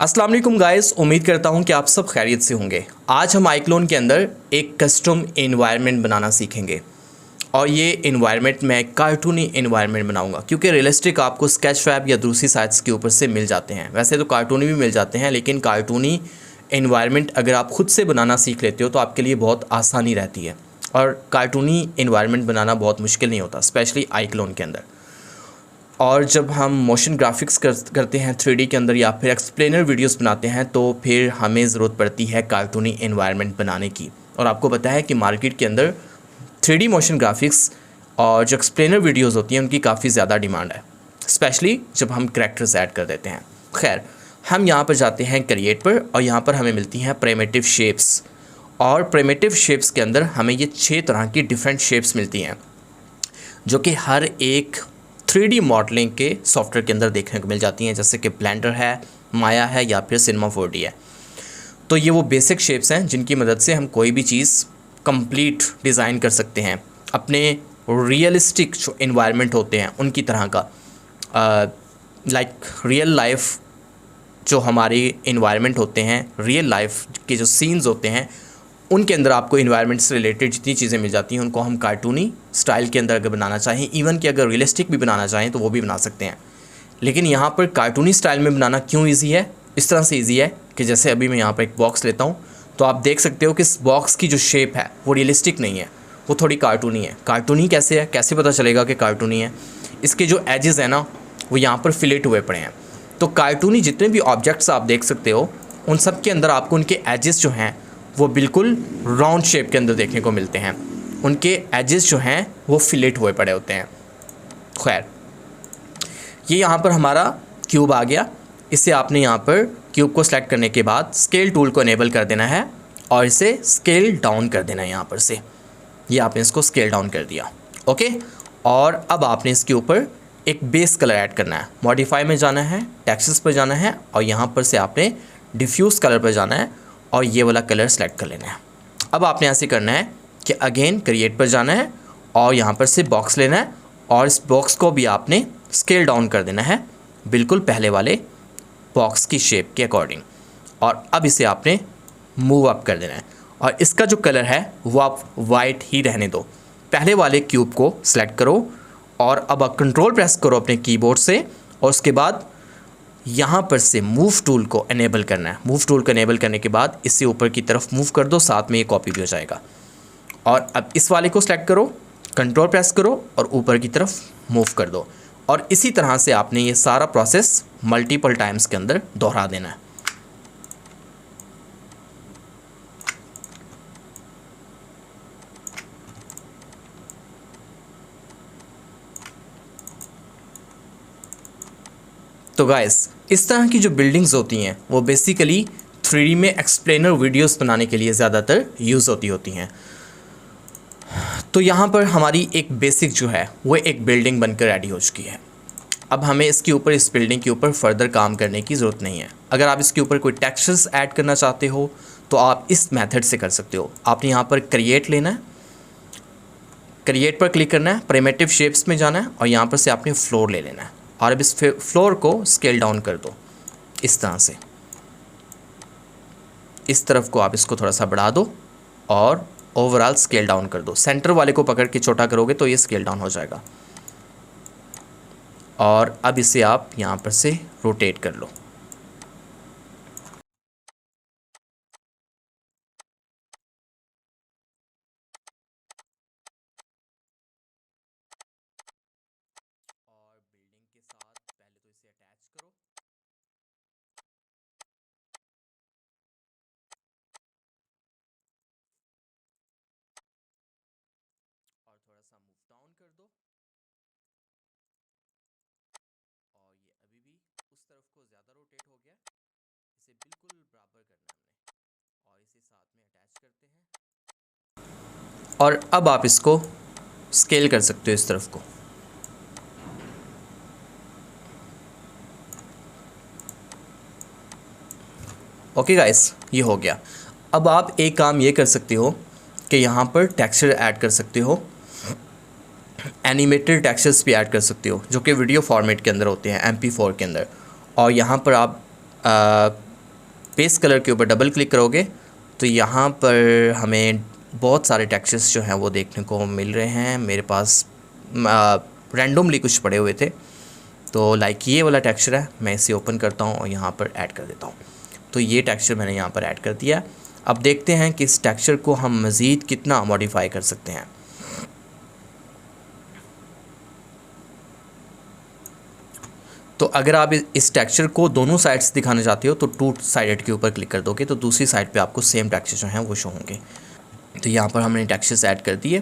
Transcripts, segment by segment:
अस्सलाम वालेकुम गाइस, उम्मीद करता हूं कि आप सब खैरियत से होंगे। आज हम iClone के अंदर एक कस्टम एनवायरनमेंट बनाना सीखेंगे और ये एनवायरनमेंट मैं कार्टूनी एनवायरनमेंट बनाऊंगा क्योंकि रियलिस्टिक आपको स्केचफैब या दूसरी साइट्स के ऊपर से मिल जाते हैं। वैसे तो कार्टूनी भी मिल जाते हैं, लेकिन कार्टूनी एनवायरनमेंट अगर आप खुद से बनाना सीख लेते हो तो आपके लिए बहुत आसानी रहती है और कार्टूनी एनवायरनमेंट बनाना बहुत मुश्किल नहीं होता, स्पेशली iClone के अंदर। और जब हम मोशन ग्राफिक्स करते हैं 3D के अंदर या फिर एक्सप्लेनर वीडियोस बनाते हैं तो फिर हमें ज़रूरत पड़ती है कार्टूनी एनवायरनमेंट बनाने की। और आपको पता है कि मार्केट के अंदर 3D मोशन ग्राफिक्स और जो एक्सप्लेनर वीडियोस होती हैं उनकी काफ़ी ज़्यादा डिमांड है, स्पेशली जब हम करैक्टर्स ऐड कर देते हैं। खैर, हम यहाँ पर जाते हैं क्रिएट पर और यहाँ पर हमें मिलती हैं प्रिमिटिव शेप्स। और प्रिमिटिव शेप्स के अंदर हमें ये 6 तरह की डिफरेंट शेप्स मिलती हैं जो कि हर एक 3D मॉडलिंग के सॉफ्टवेयर के अंदर देखने को मिल जाती हैं, जैसे कि ब्लेंडर है, माया है या फिर सिनेमा 4D है। तो ये वो बेसिक शेप्स हैं जिनकी मदद से हम कोई भी चीज़ कंप्लीट डिज़ाइन कर सकते हैं अपने रियलिस्टिक जो इन्वायरमेंट होते हैं उनकी तरह का। लाइक रियल लाइफ जो हमारे इन्वायरमेंट होते हैं, रियल लाइफ के जो सीन्स होते हैं उनके अंदर आपको इन्वायरमेंट से रिलेटेड जितनी चीज़ें मिल जाती हैं उनको हम कार्टूनी स्टाइल के अंदर अगर बनाना चाहें, इवन कि अगर रियलिस्टिक भी बनाना चाहें तो वो भी बना सकते हैं। लेकिन यहाँ पर कार्टूनी स्टाइल में बनाना क्यों ईजी है? इस तरह से ईजी है कि जैसे अभी मैं यहाँ पर एक बॉक्स लेता हूँ तो आप देख सकते हो कि इस बॉक्स की जो शेप है वो रियलिस्टिक नहीं है, वो थोड़ी कार्टूनी है। कार्टूनी कैसे है, कैसे पता चलेगा कि कार्टूनी है? इसके जो एजेस हैं ना वो यहाँ पर फिलेट हुए पड़े हैं। तो कार्टूनी जितने भी ऑब्जेक्ट्स आप देख सकते हो उन सब के अंदर आपको उनके एजेस जो हैं वो बिल्कुल राउंड शेप के अंदर देखने को मिलते हैं। उनके एजेस जो हैं वो फिलेट हुए पड़े होते हैं। खैर, ये यहाँ पर हमारा क्यूब आ गया। इसे आपने यहाँ पर क्यूब को सिलेक्ट करने के बाद स्केल टूल को इनेबल कर देना है और इसे स्केल डाउन कर देना है। यहाँ पर से ये आपने इसको स्केल डाउन कर दिया, ओके। और अब आपने इसके ऊपर एक बेस कलर ऐड करना है। मॉडिफाई में जाना है, टेक्सचर्स पर जाना है और यहाँ पर से आपने डिफ्यूज़ कलर पर जाना है और ये वाला कलर सेलेक्ट कर लेना है। अब आपने ऐसे करना है कि अगेन क्रिएट पर जाना है और यहाँ पर से बॉक्स लेना है और इस बॉक्स को भी आपने स्केल डाउन कर देना है बिल्कुल पहले वाले बॉक्स की शेप के अकॉर्डिंग। और अब इसे आपने मूव अप कर देना है और इसका जो कलर है वो आप वाइट ही रहने दो। पहले वाले क्यूब को सिलेक्ट करो और अब आप कंट्रोल प्रेस करो अपने कीबोर्ड से और उसके बाद यहाँ पर से मूव टूल को इनेबल करना है। मूव टूल को इनेबल करने के बाद इसे ऊपर की तरफ मूव कर दो, साथ में ये कॉपी भी हो जाएगा। और अब इस वाले को सिलेक्ट करो, कंट्रोल प्रेस करो और ऊपर की तरफ मूव कर दो। और इसी तरह से आपने ये सारा प्रोसेस मल्टीपल टाइम्स के अंदर दोहरा देना है। तो गाइस, इस तरह की जो बिल्डिंग्स होती हैं वो बेसिकली 3D में एक्सप्लेनर वीडियोस बनाने के लिए ज़्यादातर यूज़ होती हैं। तो यहाँ पर हमारी एक बेसिक जो है वो एक बिल्डिंग बनकर रेडी हो चुकी है। अब हमें इसके ऊपर, इस बिल्डिंग के ऊपर फर्दर काम करने की ज़रूरत नहीं है। अगर आप इसके ऊपर कोई टेक्सचर्स ऐड करना चाहते हो तो आप इस मेथड से कर सकते हो। आपने यहाँ पर क्रिएट लेना है, क्रिएट पर क्लिक करना है, प्रिमिटिव शेप्स में जाना है और यहाँ पर से आपने फ्लोर ले लेना है और अब इस फ्लोर को स्केल डाउन कर दो इस तरह से। इस तरफ को आप इसको थोड़ा सा बढ़ा दो और ओवरऑल स्केल डाउन कर दो। सेंटर वाले को पकड़ के छोटा करोगे तो ये स्केल डाउन हो जाएगा। और अब इसे आप यहाँ पर से रोटेट कर लो। और बिल्डिंग के साथ पहले तो इसे अटैच करो। और थोड़ा सा मूव डाउन कर दो और ये अभी भी उस तरफ को ज़्यादा रोटेट हो गया। इसे बिल्कुल बराबर करना है हमने और इसे साथ में अटैच करते हैं। और अब आप इसको स्केल कर सकते हो इस तरफ को। ओके गाइस, ये हो गया। अब आप एक काम ये कर सकते हो कि यहाँ पर टेक्सचर ऐड कर सकते हो, एनिमेटेड टेक्सचर्स भी ऐड कर सकते हो जो कि वीडियो फॉर्मेट के अंदर होते हैं MP4 के अंदर। और यहाँ पर आप बेस कलर के ऊपर डबल क्लिक करोगे तो यहाँ पर हमें बहुत सारे टेक्सचर्स जो हैं वो देखने को मिल रहे हैं। मेरे पास रैंडमली कुछ पड़े हुए थे, तो लाइक ये वाला टेक्सचर है, मैं इसे ओपन करता हूँ और यहाँ पर ऐड कर देता हूँ। तो ये टेक्सचर मैंने यहाँ पर ऐड कर दिया। अब देखते हैं कि इस टेक्सचर को हम मज़ीद कितना मॉडिफाई कर सकते हैं। तो अगर आप इस टेक्सचर को दोनों साइड से दिखाना चाहते हो तो टू साइडेड के ऊपर क्लिक कर दोगे तो दूसरी साइड पे आपको सेम टेक्सचर जो हैं वो शो होंगे। तो यहाँ पर हमने टेक्सचर्स ऐड कर दिए।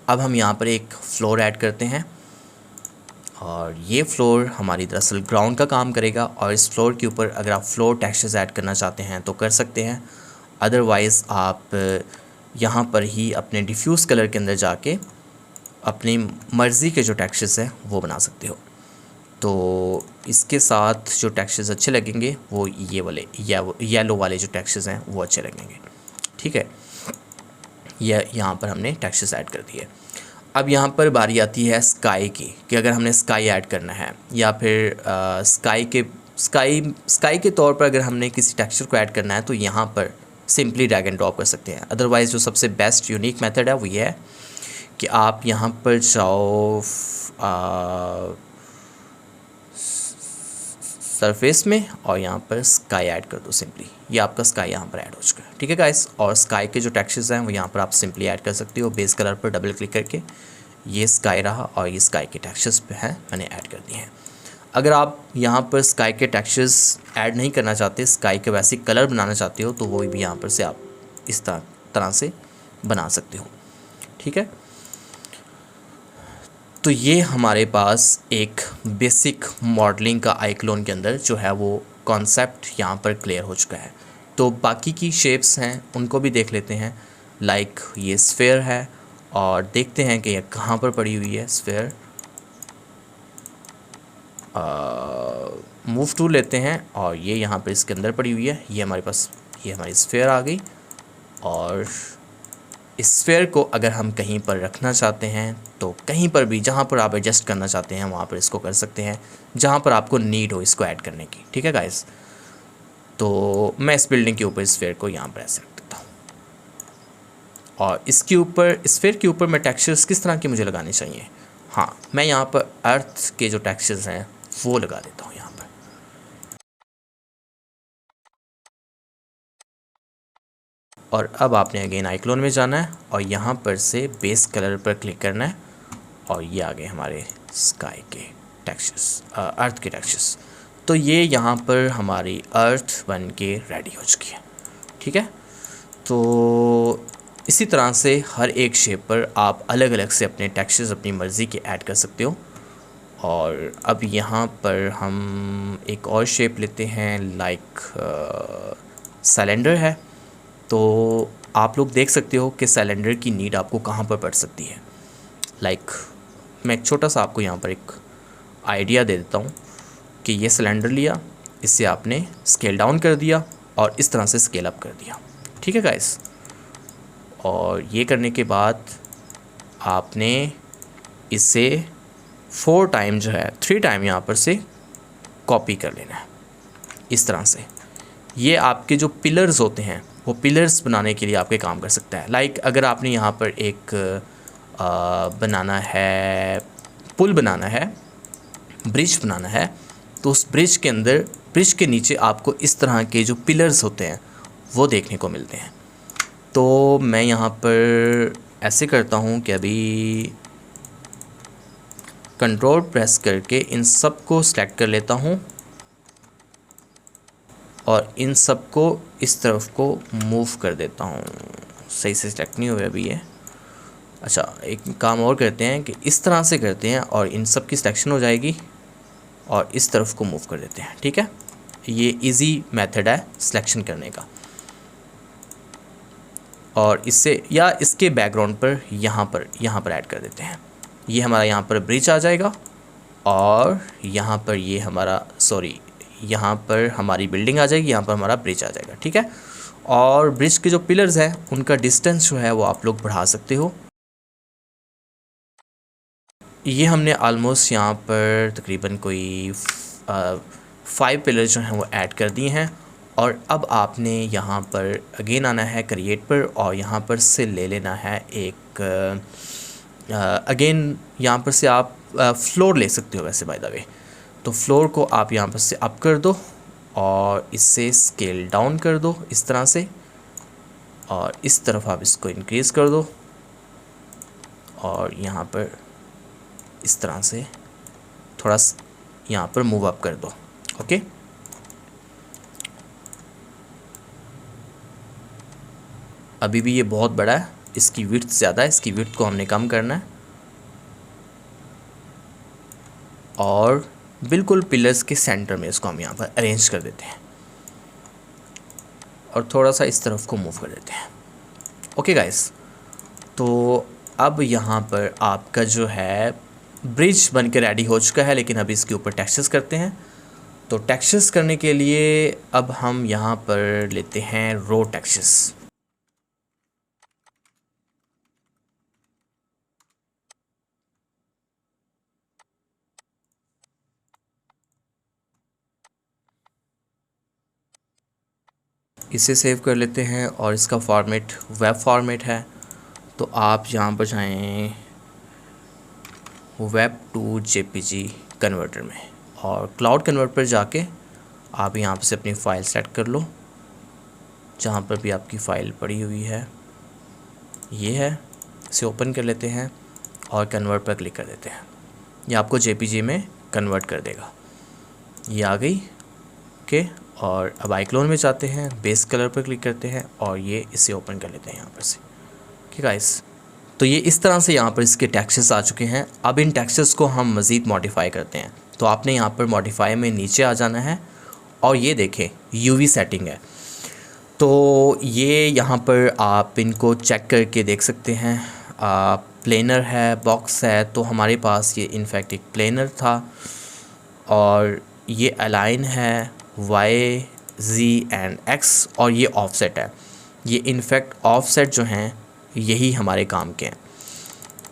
अब हम यहाँ पर एक फ्लोर ऐड करते हैं और ये फ्लोर हमारी दरअसल ग्राउंड का काम करेगा। और इस फ्लोर के ऊपर अगर आप फ्लोर टेक्सचर्स ऐड करना चाहते हैं तो कर सकते हैं, अदरवाइज़ आप यहाँ पर ही अपने डिफ्यूज़ कलर के अंदर जाके अपनी मर्ज़ी के जो टेक्सचर्स हैं वो बना सकते हो। तो इसके साथ जो टेक्सचर्स अच्छे लगेंगे वो ये वाले येलो वाले जो टेक्सचर्स हैं वो अच्छे लगेंगे। ठीक है, यह यहाँ पर हमने टेक्सचर्स ऐड कर दिए। अब यहाँ पर बारी आती है स्काई की, कि अगर हमने स्काई ऐड करना है या फिर स्काई के तौर पर अगर हमने किसी टेक्सचर को ऐड करना है तो यहाँ पर सिंपली ड्रैग एंड ड्रॉप कर सकते हैं। अदरवाइज़ जो सबसे बेस्ट यूनिक मेथड है वो ये है कि आप यहाँ पर जाओ सरफेस में और यहाँ पर स्काई ऐड कर दो सिंपली। ये आपका स्काई यहाँ पर ऐड हो चुका है। ठीक है गाइस, और स्काई के जो टेक्सचर्स हैं वो यहाँ पर आप सिंपली ऐड कर सकते हो बेस कलर पर डबल क्लिक करके। ये स्काई रहा और ये स्काई के टेक्सचर्स पे हैं, मैंने ऐड कर दिए हैं। अगर आप यहाँ पर स्काई के टेक्सचर्स ऐड नहीं करना चाहते, स्काई के वैसे कलर बनाना चाहते हो तो वो भी यहाँ पर से आप इस तरह से बना सकते हो। ठीक है, तो ये हमारे पास एक बेसिक मॉडलिंग का iClone के अंदर जो है वो कॉन्सेप्ट यहाँ पर क्लियर हो चुका है। तो बाकी की शेप्स हैं उनको भी देख लेते हैं। लाइक ये स्फेयर है और देखते हैं कि ये कहाँ पर पड़ी हुई है स्फेयर। मूव टूल लेते हैं और ये यहाँ पर इसके अंदर पड़ी हुई है। ये हमारे पास ये हमारी स्फेयर आ गई। और इस स्फेयर को अगर हम कहीं पर रखना चाहते हैं तो कहीं पर भी जहाँ पर आप एडजस्ट करना चाहते हैं वहाँ पर इसको कर सकते हैं, जहाँ पर आपको नीड हो इसको ऐड करने की। ठीक है गाइस, तो मैं इस बिल्डिंग के ऊपर स्फेयर को यहाँ पर ऐसे रख देता हूँ और इसके ऊपर स्फेयर के ऊपर मैं टेक्सचर्स किस तरह के मुझे लगाने चाहिए। हाँ, मैं यहाँ पर अर्थ के जो टेक्सचर्स हैं वो लगा देता हूँ यहाँ पर। और अब आपने अगेन iClone में जाना है और यहाँ पर से बेस कलर पर क्लिक करना है और ये आ गए हमारे स्काई के टेक्सचर्स, अर्थ के टेक्सचर्स। तो ये यहाँ पर हमारी अर्थ बन के रेडी हो चुकी है। ठीक है, तो इसी तरह से हर एक शेप पर आप अलग अलग से अपने टेक्सचर्स अपनी मर्ज़ी के ऐड कर सकते हो। और अब यहाँ पर हम एक और शेप लेते हैं, लाइक सिलेंडर है। तो आप लोग देख सकते हो कि सिलेंडर की नीड आपको कहाँ पर पड़ सकती है। लाइक मैं एक छोटा सा आपको यहाँ पर एक आइडिया दे देता हूँ कि ये सिलेंडर लिया, इससे आपने स्केल डाउन कर दिया और इस तरह से स्केल अप कर दिया। ठीक है गाइस, और ये करने के बाद आपने इसे 4 टाइम जो है 3 टाइम यहाँ पर से कॉपी कर लेना है इस तरह से। ये आपके जो पिलर्स होते हैं वो पिलर्स बनाने के लिए आपके काम कर सकता है। लाइक अगर आपने यहाँ पर एक बनाना है, पुल बनाना है, ब्रिज बनाना है, तो उस ब्रिज के अंदर, ब्रिज के नीचे आपको इस तरह के जो पिलर्स होते हैं वो देखने को मिलते हैं। तो मैं यहाँ पर ऐसे करता हूँ कि अभी कंट्रोल प्रेस करके इन सब को सिलेक्ट कर लेता हूँ और इन सब को इस तरफ को मूव कर देता हूँ। सही से सिलेक्ट नहीं हुआ अभी ये। अच्छा, एक काम और करते हैं कि इस तरह से करते हैं और इन सब की सिलेक्शन हो जाएगी और इस तरफ को मूव कर देते हैं। ठीक है, ये इजी मेथड है सिलेक्शन करने का। और इससे या इसके बैकग्राउंड पर यहाँ पर ऐड कर देते हैं। ये हमारा यहाँ पर ब्रिज आ जाएगा और यहाँ पर ये हमारा यहाँ पर हमारी बिल्डिंग आ जाएगी, यहाँ पर हमारा ब्रिज आ जाएगा। ठीक है, और ब्रिज के जो पिलर्स हैं उनका डिस्टेंस जो है वो आप लोग बढ़ा सकते हो। ये हमने ऑलमोस्ट यहाँ पर तकरीबन कोई 5 पिलर जो हैं वो ऐड कर दिए हैं और अब आपने यहाँ पर अगेन आना है क्रिएट पर और यहाँ पर से ले लेना है एक अगेन यहाँ पर से आप फ्लोर ले सकते हो वैसे बाय द वे। तो फ्लोर को आप यहाँ पर से अप कर दो और इससे स्केल डाउन कर दो इस तरह से, और इस तरफ आप इसको इंक्रीज़ कर दो और यहाँ पर इस तरह से थोड़ा यहाँ पर मूव अप कर दो। ओके, अभी भी ये बहुत बड़ा है, इसकी विड्थ ज़्यादा है, इसकी विड्थ को हमने कम करना है और बिल्कुल पिलर्स के सेंटर में इसको हम यहाँ पर अरेंज कर देते हैं और थोड़ा सा इस तरफ को मूव कर देते हैं। ओके गाइस, तो अब यहाँ पर आपका जो है ब्रिज बन के रेडी हो चुका है, लेकिन अभी इसके ऊपर टेक्सचर्स करते हैं। तो टेक्सचर्स करने के लिए अब हम यहाँ पर लेते हैं रो टेक्सचर्स। इसे सेव कर लेते हैं और इसका फॉर्मेट वेब फॉर्मेट है। तो आप यहाँ पर जाएँ वेब टू जेपीजी कन्वर्टर में और क्लाउड कन्वर्ट पर जाके आप यहाँ पर से अपनी फ़ाइल सेट कर लो, जहाँ पर भी आपकी फ़ाइल पड़ी हुई है ये है। इसे ओपन कर लेते हैं और कन्वर्ट पर क्लिक कर देते हैं, ये आपको जेपीजी में कन्वर्ट कर देगा। ये आ गई। ओके, और अब आईक्लोन में जाते हैं, बेस कलर पर क्लिक करते हैं और ये इसे ओपन कर लेते हैं यहाँ पर से। ठीक है गाइस, तो ये इस तरह से यहाँ पर इसके टेक्सचर्स आ चुके हैं। अब इन टेक्सचर्स को हम मज़ीद मॉडिफाई करते हैं। तो आपने यहाँ पर मॉडिफाई में नीचे आ जाना है और ये देखें यूवी सेटिंग है। तो ये यहाँ पर आप इनको चेक करके देख सकते हैं। प्लेनर है, बॉक्स है, तो हमारे पास ये इनफैक्ट एक प्लेनर था और ये अलाइन है Y, Z एंड X और ये ऑफसेट है। ये इनफैक्ट ऑफसेट जो हैं यही हमारे काम के हैं।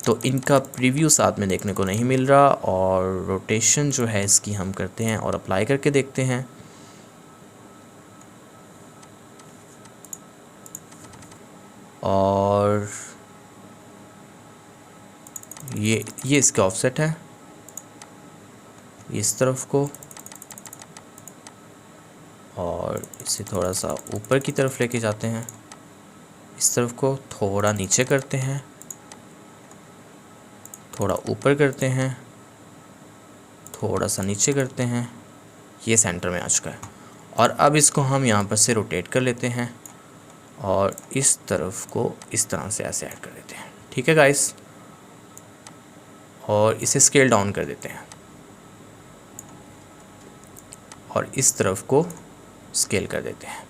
तो इनका प्रीव्यू साथ में देखने को नहीं मिल रहा और रोटेशन जो है इसकी हम करते हैं और अप्लाई करके देखते हैं। और ये इसके ऑफसेट है, इस तरफ को, और इसे थोड़ा सा ऊपर की तरफ लेके जाते हैं, इस तरफ को थोड़ा नीचे करते हैं, थोड़ा ऊपर करते हैं, थोड़ा सा नीचे करते हैं। ये सेंटर में आ चुका है और अब इसको हम यहाँ पर से रोटेट कर लेते हैं और इस तरफ को इस तरह से ऐसे ऐड कर देते हैं। ठीक है गाइस, और इसे स्केल डाउन कर देते हैं और इस तरफ को स्केल कर देते हैं।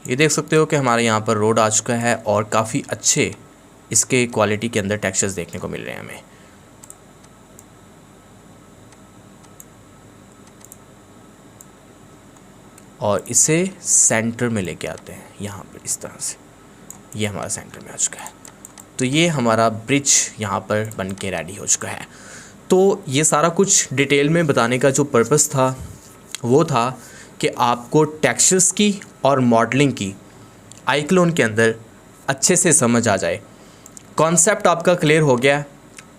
ये देख सकते हो कि हमारे यहाँ पर रोड आ चुका है और काफ़ी अच्छे इसके क्वालिटी के अंदर टेक्सचर्स देखने को मिल रहे हैं हमें। और इसे सेंटर में लेके आते हैं यहाँ पर इस तरह से, ये हमारा सेंटर में आ चुका है। तो ये हमारा ब्रिज यहाँ पर बन के रेडी हो चुका है। तो ये सारा कुछ डिटेल में बताने का जो पर्पस था वो था कि आपको टेक्सचर्स की और मॉडलिंग की आईक्लोन के अंदर अच्छे से समझ आ जाए। कॉन्सेप्ट आपका क्लियर हो गया।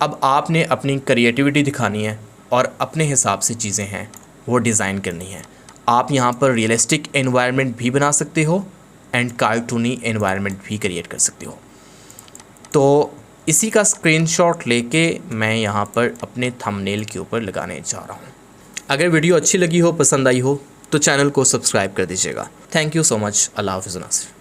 अब आपने अपनी क्रिएटिविटी दिखानी है और अपने हिसाब से चीज़ें हैं वो डिज़ाइन करनी है। आप यहाँ पर रियलिस्टिक एनवायरनमेंट भी बना सकते हो एंड कार्टूनी एनवायरनमेंट भी क्रिएट कर सकते हो। तो इसी का स्क्रीनशॉट लेके मैं यहाँ पर अपने थंबनेल के ऊपर लगाने जा रहा हूँ। अगर वीडियो अच्छी लगी हो, पसंद आई हो, तो चैनल को सब्सक्राइब कर दीजिएगा। Thank you so much. अल्लाह हाफ़िज़ नासिर।